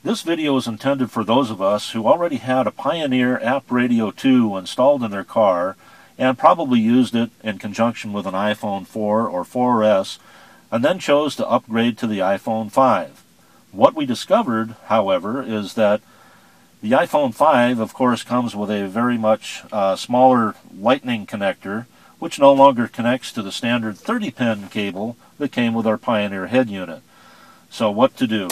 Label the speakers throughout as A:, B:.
A: This video is intended for those of us who already had a Pioneer AppRadio2 installed in their car and probably used it in conjunction with an iPhone 4 or 4S and then chose to upgrade to the iPhone 5. What we discovered, however, is that the iPhone 5, of course, comes with a very much smaller lightning connector, which no longer connects to the standard 30-pin cable that came with our Pioneer head unit. So what to do?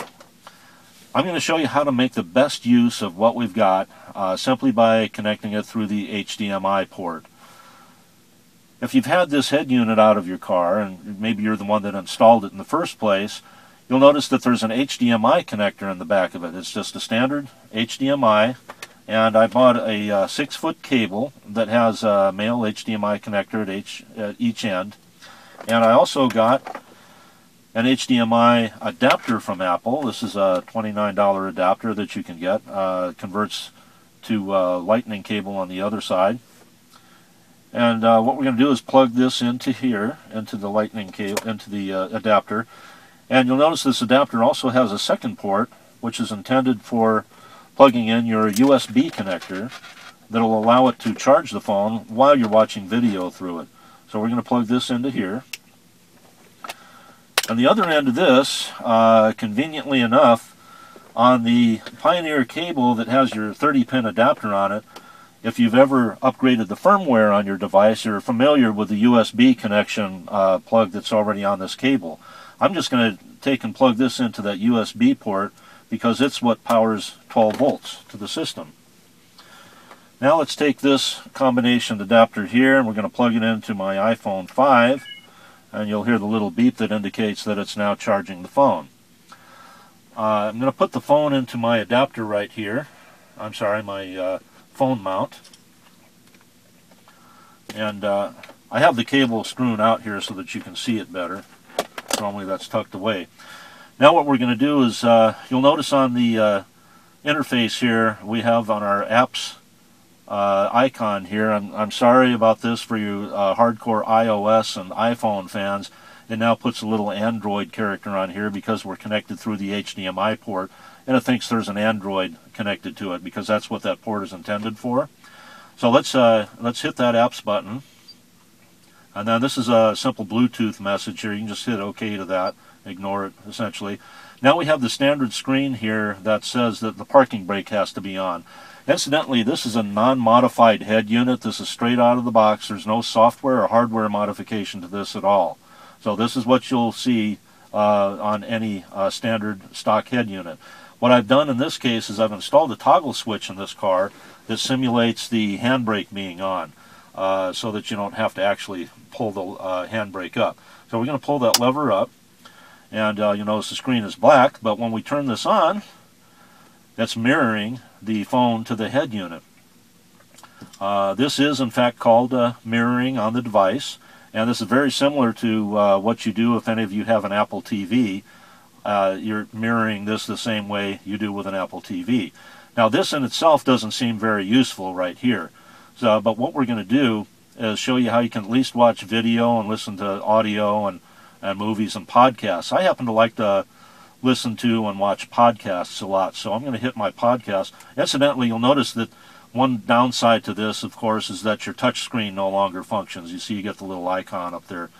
A: I'm going to show you how to make the best use of what we've got simply by connecting it through the HDMI port. If you've had this head unit out of your car, and maybe you're the one that installed it in the first place, you'll notice that there's an HDMI connector in the back of it. It's just a standard HDMI, and I bought a 6-foot cable that has a male HDMI connector at each end. And I also got an HDMI adapter from Apple. This is a $29 adapter that you can get. Converts to lightning cable on the other side. And what we're going to do is plug this into here, into the lightning cable, into the adapter. And you'll notice this adapter also has a second port, which is intended for plugging in your USB connector that will allow it to charge the phone while you're watching video through it. So we're going to plug this into here. On the other end of this, conveniently enough, on the Pioneer cable that has your 30-pin adapter on it, if you've ever upgraded the firmware on your device, you're familiar with the USB connection plug that's already on this cable. I'm just going to take and plug this into that USB port because it's what powers 12 volts to the system. Now let's take this combination adapter here and we're going to plug it into my iPhone 5. And you'll hear the little beep that indicates that it's now charging the phone. I'm going to put the phone into my adapter right here. I'm sorry, my phone mount. And I have the cable strewn out here so that you can see it better. Normally that's tucked away. Now what we're going to do is, you'll notice on the interface here, we have on our apps icon here. I'm sorry about this for you hardcore iOS and iPhone fans. It now puts a little Android character on here because we're connected through the HDMI port, and it thinks there's an Android connected to it because that's what that port is intended for. So let's hit that apps button, and then this is a simple Bluetooth message here. You can just hit OK to that, ignore it essentially. Now we have the standard screen here that says that the parking brake has to be on. Incidentally, this is a non-modified head unit. This is straight out of the box. There's no software or hardware modification to this at all. So this is what you'll see on any standard stock head unit. What I've done in this case is I've installed a toggle switch in this car that simulates the handbrake being on so that you don't have to actually pull the handbrake up. So we're going to pull that lever up, and you'll notice the screen is black, but when we turn this on, that's mirroring the phone to the head unit. This is in fact called mirroring on the device, and this is very similar to what you do if any of you have an Apple TV. You're mirroring this the same way you do with an Apple TV. Now this in itself doesn't seem very useful right here, but what we're going to do is show you how you can at least watch video and listen to audio and movies and podcasts. I happen to like to listen to and watch podcasts a lot, so I'm going to hit my podcast. Incidentally, you'll notice that one downside to this, of course, is that your touch screen no longer functions. You see you get the little icon up there.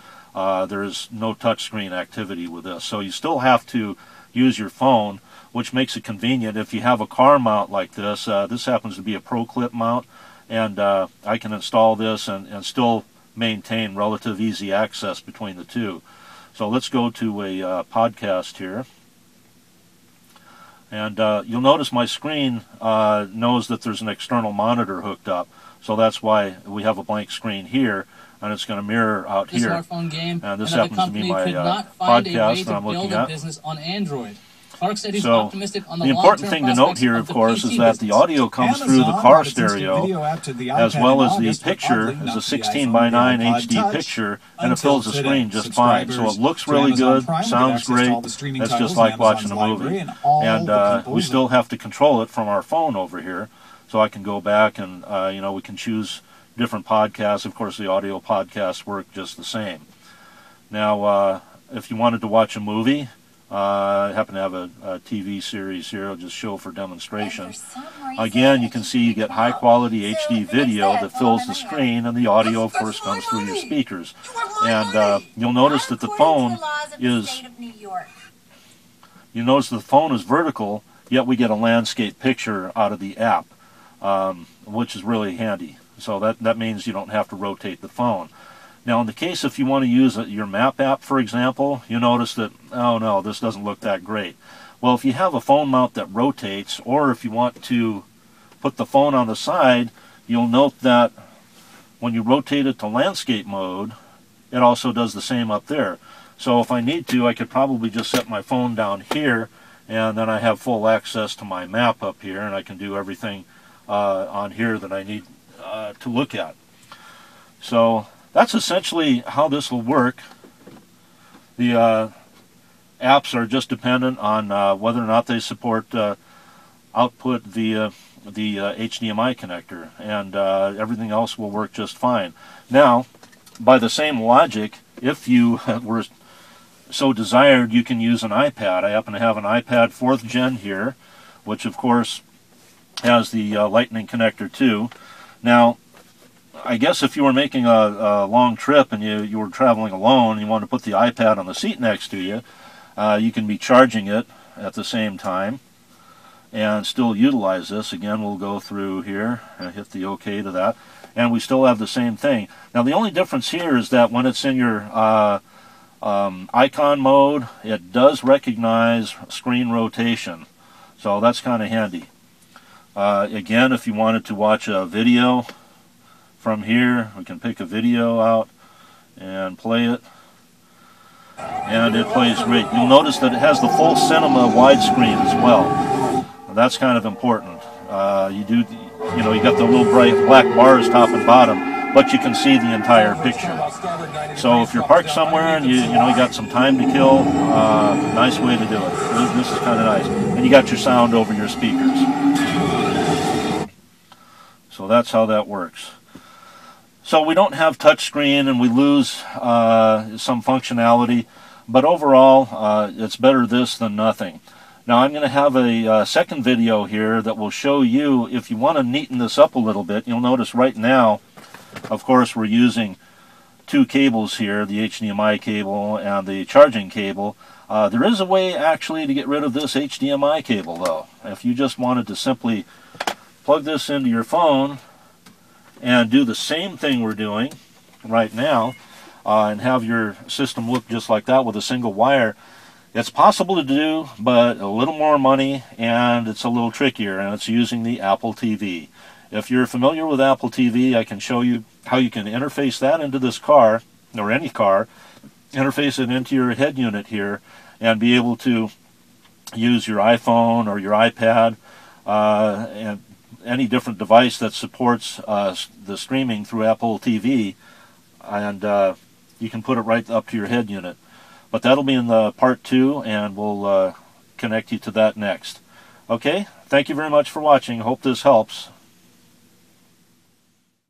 A: There is no touch screen activity with this, so you still have to use your phone, which makes it convenient if you have a car mount like this. This happens to be a Pro Clip mount, and I can install this and still maintain relative easy access between the two. So let's go to a podcast here. And you'll notice my screen knows that there's an external monitor hooked up. So that's why we have a blank screen here, and it's going to mirror out here.
B: Smartphone game,
A: and this happens to be my podcast that I'm looking at.
B: Business on Android. Clark said he's
A: So
B: optimistic on
A: the important thing to note here, of course, is that the audio comes through the car stereo, as well as the picture is a 16:9 HD picture, and it fills the screen just fine. So it looks really good, sounds great. It's just like watching a movie. And we still have to control it from our phone over here. So I can go back and, we can choose different podcasts. Of course, the audio podcasts work just the same. Now, if you wanted to watch a movie, I happen to have a TV series here. I'll just show for demonstration. Again, you can see you get high quality HD video that fills the screen, and the audio, of course, comes through your speakers. And you'll notice that the phone is vertical, yet we get a landscape picture out of the app, which is really handy. So that means you don't have to rotate the phone. Now, in the case if you want to use your map app, for example, you notice that, oh no, this doesn't look that great. Well, if you have a phone mount that rotates, or if you want to put the phone on the side, you'll note that when you rotate it to landscape mode, it also does the same up there. So if I need to, I could probably just set my phone down here, and then I have full access to my map up here, and I can do everything on here that I need to look at. So that's essentially how this will work. The apps are just dependent on whether or not they support output via the HDMI connector, and everything else will work just fine. Now, by the same logic, if you were so desired, you can use an iPad. I happen to have an iPad 4th gen here, which of course has the Lightning connector too. Now, I guess if you were making a long trip and you were traveling alone and you wanted to put the iPad on the seat next to you, you can be charging it at the same time and still utilize this. Again, we'll go through here and hit the OK to that, and we still have the same thing. Now, the only difference here is that when it's in your icon mode, it does recognize screen rotation, so that's kind of handy. Again, if you wanted to watch a video from here, we can pick a video out and play it, and it plays great. You'll notice that it has the full cinema widescreen as well. And that's kind of important. You got the little bright black bars top and bottom, but you can see the entire picture. So if you're parked somewhere and you got some time to kill, nice way to do it. This is kind of nice, and you got your sound over your speakers. So that's how that works. So we don't have touchscreen and we lose some functionality, but overall it's better this than nothing. Now I'm going to have a second video here that will show you, if you want to neaten this up a little bit. You'll notice right now, of course, we're using two cables here, the HDMI cable and the charging cable. There is a way actually to get rid of this HDMI cable though. If you just wanted to simply plug this into your phone and do the same thing we're doing right now, and have your system look just like that with a single wire. It's possible to do, but a little more money, and it's a little trickier, and it's using the Apple TV. If you're familiar with Apple TV, I can show you how you can interface that into this car, or any car, interface it into your head unit here, and be able to use your iPhone or your iPad, and any different device that supports the streaming through Apple TV, and you can put it right up to your head unit. But that'll be in the part 2, and we'll connect you to that next. Okay, thank you very much for watching. Hope this helps.